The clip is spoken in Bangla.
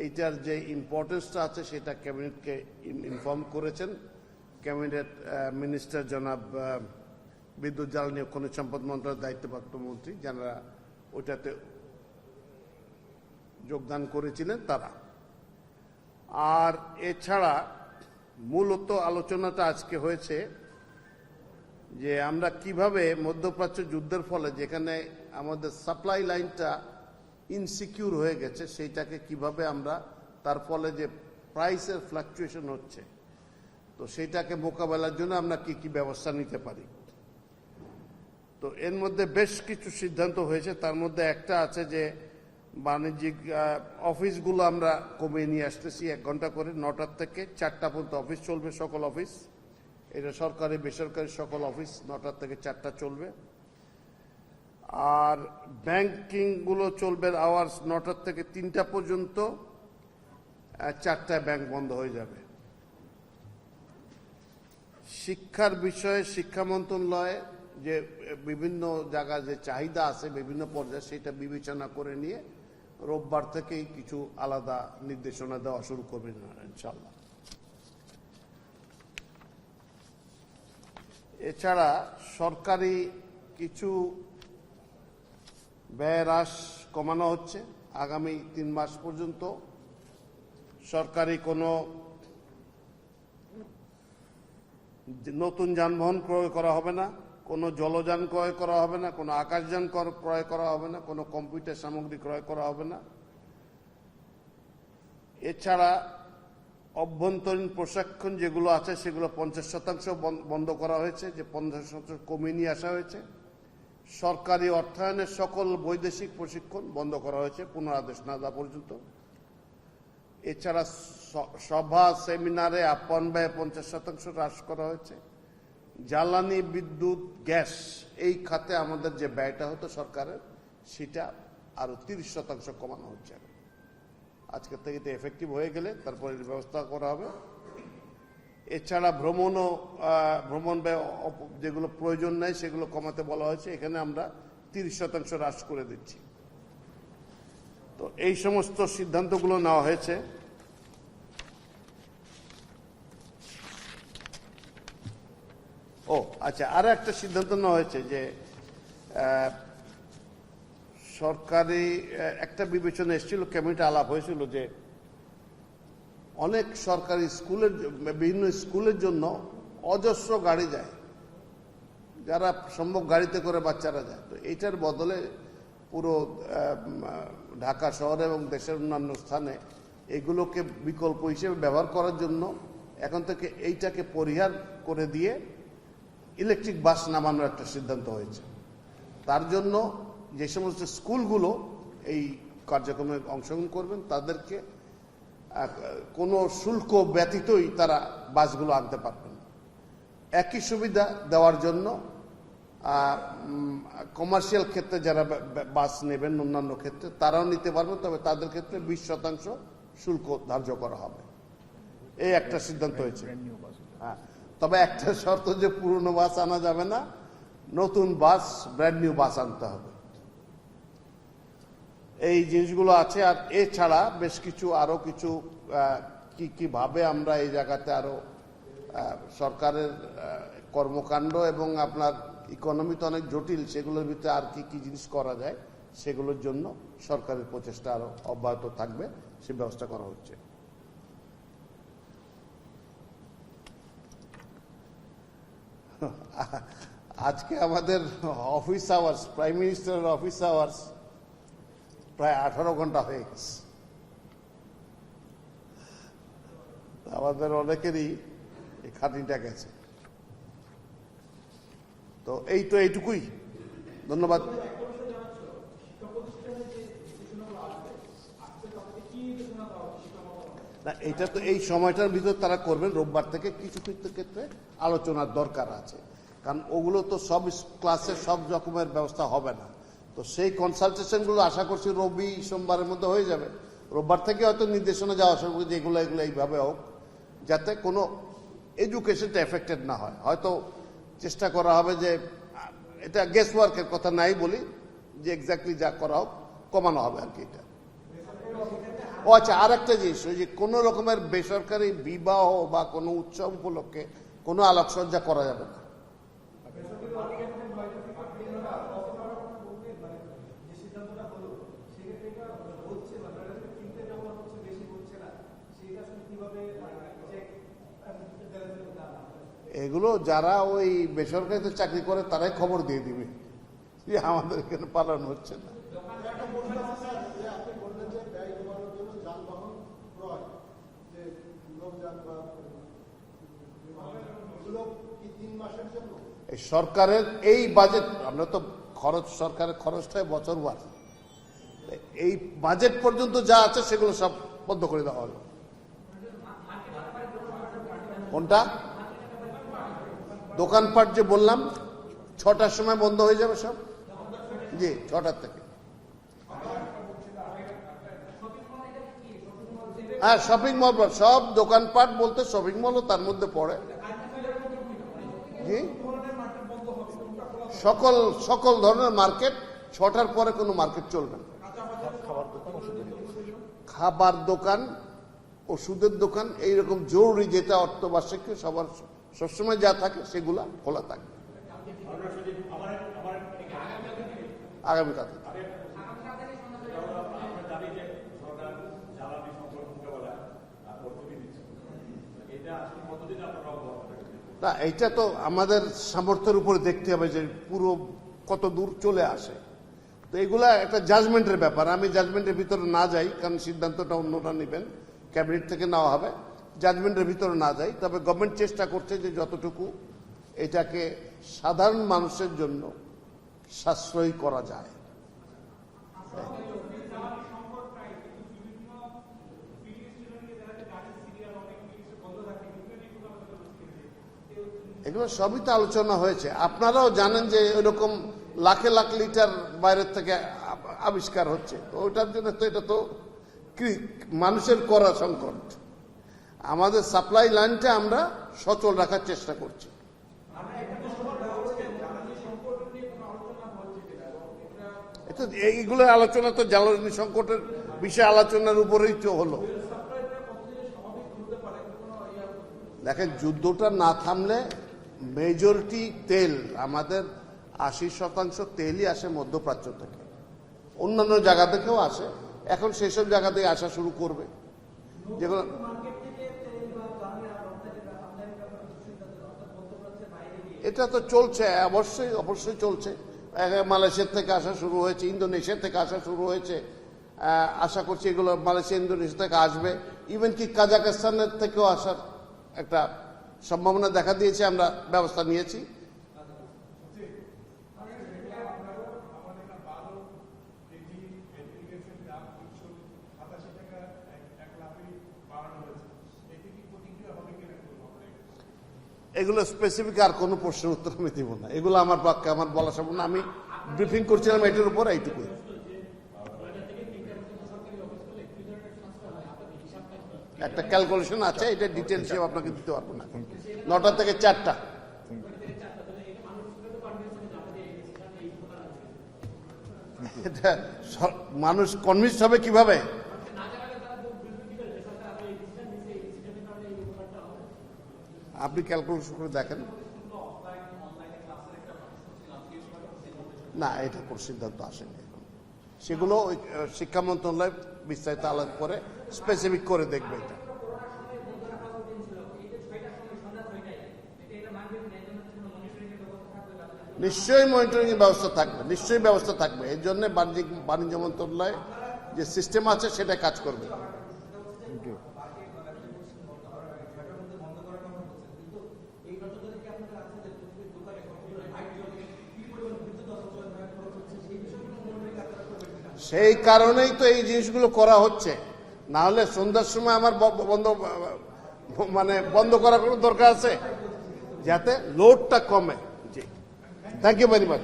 এইটার যে ইম্পর্টেন্সটা আছে সেটা ক্যাবিনেটকে ইনফর্ম করেছেন। ক্যাবিনেট মিনিস্টার জনাব বিদ্যুৎ জ্বালানি ও খনিজ সম্পদ মন্ত্রণালয়ের দায়িত্বপ্রাপ্ত মন্ত্রী যারা ওইটাতে যোগদান করেছিলেন তারা। আর এছাড়া মূলত আলোচনাটা আজকে হয়েছে যে আমরা কিভাবে মধ্যপ্রাচ্য যুদ্ধের ফলে যেখানে আমাদের সাপ্লাই লাইনটা ইনসিকিউর হয়ে গেছে সেইটাকে কিভাবে আমরা তার ফলে যে প্রাইসের ফ্লাকচুয়েশন হচ্ছে তো সেইটাকে মোকাবেলার জন্য আমরা কি কি ব্যবস্থা নিতে পারি। তো এর মধ্যে বেশ কিছু সিদ্ধান্ত হয়েছে। তার মধ্যে একটা আছে যে বাণিজ্যিক অফিসগুলো আমরা কমিয়ে নিয়ে আসতেছি 1 ঘন্টা করে, 9টার থেকে 4টা পর্যন্ত অফিস চলবে, সকল অফিস। এটা সরকারি বেসরকারি সকল অফিস 9টার থেকে 4টা চলবে। আর ব্যাংকিংগুলো চলবে আওয়ার্স 9টার থেকে 3টা পর্যন্ত, 4টায় ব্যাংক বন্ধ হয়ে যাবে। শিক্ষার বিষয়ে শিক্ষা মন্ত্রণালয়ে যে বিভিন্ন জায়গায় যে চাহিদা আছে বিভিন্ন পর্যায়ে সেটা বিবেচনা করে নিয়ে রোববার থেকেই কিছু আলাদা নির্দেশনা দেওয়া শুরু করবেন ইনশাআল্লাহ। এছাড়া সরকারি কিছু ব্যয় হ্রাস কমানো হচ্ছে। আগামী 3 মাস পর্যন্ত সরকারি কোনো নতুন যানবাহন ক্রয় করা হবে না, কোনো জলযান ক্রয় করা হবে না, কোনো আকাশযান ক্রয় করা হবে না, কোনো কম্পিউটার সামগ্রী ক্রয় করা হবে না। এছাড়া অভ্যন্তরীণ প্রশিক্ষণ যেগুলো আছে সেগুলো 50% বন্ধ করা হয়েছে, যে 50% কমিয়ে নিয়ে আসা হয়েছে। সরকারি অর্থায়নের সকল বৈদেশিক প্রশিক্ষণ বন্ধ করা হয়েছে পুনরাদেশ না দেওয়া পর্যন্ত। এছাড়া সভা সেমিনারে আপ্যায়ন ব্যয় 50% হ্রাস করা হয়েছে। জ্বালানি বিদ্যুৎ গ্যাস এই খাতে আমাদের যে ব্যয়টা হতো সরকারের সেটা আরো 30% কমানো হচ্ছে। আজকে থেকে এটা এফেক্টিভ হয়ে গেলে তারপরে ব্যবস্থা করা হবে। এছাড়া ভ্রমণ ব্যয় যেগুলো প্রয়োজন নেই সেগুলো কমাতে বলা হয়েছে, এখানে আমরা 30% হ্রাস করে দিচ্ছি। তো এই সমস্ত সিদ্ধান্তগুলো নেওয়া হয়েছে। ও আচ্ছা, আরো একটা সিদ্ধান্ত নেওয়া হয়েছে যে সরকারি একটা বিবেচনা এসেছিল, ক্যাবিনেটে আলাপ হয়েছিল যে অনেক সরকারি স্কুলের বিভিন্ন স্কুলের জন্য অজস্র গাড়ি যায়, যারা সম্ভব গাড়িতে করে বাচ্চারা যায়। তো এইটার বদলে পুরো ঢাকা শহরে এবং দেশের অন্যান্য স্থানে এগুলোকে বিকল্প হিসেবে ব্যবহার করার জন্য এখন থেকে এইটাকে পরিহার করে দিয়ে ইলেকট্রিক বাস নামানোর একটা সিদ্ধান্ত হয়েছে। তার জন্য যে সমস্ত স্কুলগুলো এই কার্যক্রমে অংশগ্রহণ করবেন তাদেরকে কোনো শুল্ক ব্যতীতই তারা বাসগুলো আনতে পারবেন। একই সুবিধা দেওয়ার জন্য কমার্শিয়াল ক্ষেত্রে যারা বাস নেবেন অন্যান্য ক্ষেত্রে তারাও নিতে পারবেন, তবে তাদের ক্ষেত্রে 20% শুল্ক ধার্য করা হবে। এই একটা সিদ্ধান্ত হয়েছে। হ্যাঁ, তবে একটা শর্ত যে পুরনো বাস আনা যাবে না, নতুন বাস ব্র্যান্ড নিউ বাস আনতে হবে। এই জিনিসগুলো আছে। আর এছাড়া বেশ কিছু আরো কিছু কিভাবে আমরা এই জায়গাতে আরো সরকারের কর্মকাণ্ড এবং আপনার ইকোনমি তো অনেক জটিল, সেগুলোর ভিতরে আর কি জিনিস করা যায় সেগুলোর জন্য সরকারের প্রচেষ্টা আরো অব্যাহত থাকবে, সে ব্যবস্থা করা হচ্ছে। আজকে আমাদের অফিস আওয়ার্স, প্রাইম মিনিস্টারের অফিস আওয়ার্স প্রায় 18 ঘন্টা হয়ে গেছে। আমাদের অনেকেরই এই খাটনিটা গেছে। তো এইটুকুই। ধন্যবাদ। না, এটা তো এই সময়টার ভিতর তারা করবেন। রোববার থেকে কিছু কিছু ক্ষেত্রে আলোচনার দরকার আছে, কারণ ওগুলো তো সব ক্লাসের সব রকমের ব্যবস্থা হবে না। তো সেই কনসালটেশনগুলো আশা করছি রবি সোমবারের মধ্যে হয়ে যাবে। রোববার থেকে হয়তো নির্দেশনা যাওয়া শুরু করবে যে এগুলো এইভাবে হোক, যাতে কোনো এডুকেশনটা এফেক্টেড না হয়। হয়তো চেষ্টা করা হবে যে এটা গেস ওয়ার্কের কথা নাই বলি, যে এক্স্যাক্টলি যা করা হোক কমানো হবে আর কি। এটা ও আচ্ছা, আর একটা জিনিস, ওই যে কোনো রকমের বেসরকারি বিবাহ বা কোনো উৎসব উপলক্ষে কোনো আলোকসজ্জা করা যাবে না। এগুলো যারা ওই বেসরকারিতে চাকরি করে তারাই খবর দিয়ে দিবে যে আমাদের এখানে পালন হচ্ছে না। সরকারের এই বাজেট, আমরা তো খরচ, সরকারের খরচটা বছর বাড়ে, এই বাজেট পর্যন্ত যা আছে সেগুলো সব বন্ধ করে দেওয়া হলো। কোনটা? দোকানপাট যে বললাম 6টার সময় বন্ধ হয়ে যাবে সব। জি, 6টার থেকে। হ্যাঁ, শপিং মল, সব দোকানপাট বলতে শপিং মলও তার মধ্যে পড়ে। জি, সকল ধরনের মার্কেট 6টার পরে কোনো মার্কেট চলবে না। খাবার দোকান, ওষুধের দোকান, এইরকম জরুরি যেটা অর্থবার্ষিক সবার সবসময় যা থাকে সেগুলা খোলা থাকবে আগামীকাল। না, এইটা তো আমাদের সামর্থ্যের উপরে দেখতে হবে যে পুরো কত দূর চলে আসে। তো এগুলা একটা জাজমেন্টের ব্যাপার, আমি জাজমেন্টের ভিতরে না যাই, কারণ সিদ্ধান্তটা অন্যরা নেবেন, ক্যাবিনেট থেকে নেওয়া হবে। জাজমেন্টের ভিতরে না যাই, তবে গভর্নমেন্ট চেষ্টা করছে যে যতটুকু এটাকে সাধারণ মানুষের জন্য সাশ্রয়ী করা যায়। এগুলো সবই তো আলোচনা হয়েছে। আপনারাও জানেন যে এরকম লাখে লাখ লিটার বাইরের থেকে আবিষ্কার হচ্ছে, তো ওইটার জন্য তো এটা তো মানুষের করা সংকট। আমাদের সাপ্লাই লাইনটা আমরা সচল রাখার চেষ্টা করছি। এটা এইগুলো আলোচনা তো জ্বালানি সংকটের বিষয় আলোচনার উপরেই তো হলো। দেখেন, যুদ্ধটা না থামলে মেজরিটি তেল, আমাদের 80% তেলই আসে মধ্যপ্রাচ্য থেকে, অন্যান্য জায়গা থেকেও আসে। এখন সেসব জায়গা থেকে আসা শুরু করবে যেগুলো। এটা তো চলছে, অবশ্যই অবশ্যই চলছে। মালয়েশিয়ার থেকে আসা শুরু হয়েছে, ইন্দোনেশিয়া থেকে আসা শুরু হয়েছে। আশা করছি এগুলো মালয়েশিয়া, ইন্দোনেশিয়া থেকে আসবে। ইভেন কি কাজাকস্তানের থেকেও আসার একটা সম্ভাবনা দেখা দিয়েছে, আমরা ব্যবস্থা নিয়েছি। এগুলো স্পেসিফিক আর কোনো প্রশ্নের উত্তর আমি দিব না, এগুলো আমার পক্ষে আমার বলা সম্ভব না। আমি ব্রিফিং করছিলাম এটার উপর, এইটুকুই। একটা ক্যালকুলেশন আছে, এটা ডিটেলস হিসেবে আপনাকে দিতে পারবো না। 9টা থেকে 4টা। এটা মানুষ কনভিন্স হবে কিভাবে? আপনি ক্যালকুলেশন করে দেখেন। না, এটা কোন সিদ্ধান্ত আসেনি এখন, সেগুলো শিক্ষা মন্ত্রণালয় বিস্তারিত আলাপ করে স্পেসিফিক করে দেখবে। এটা নিশ্চয়ই মনিটরিং এর ব্যবস্থা থাকবে, নিশ্চয়ই ব্যবস্থা থাকবে। এর জন্য বাণিজ্য মন্ত্রণালয় যে সিস্টেম আছে সেটা কাজ করবে। সেই কারণেই তো এই জিনিসগুলো করা হচ্ছে, না হলে সন্ধ্যার সময় আমার বন্ধ করার কোনো দরকার আছে, যাতে লোডটা কমে। জি, থ্যাংক ইউ ভেরি মাচ।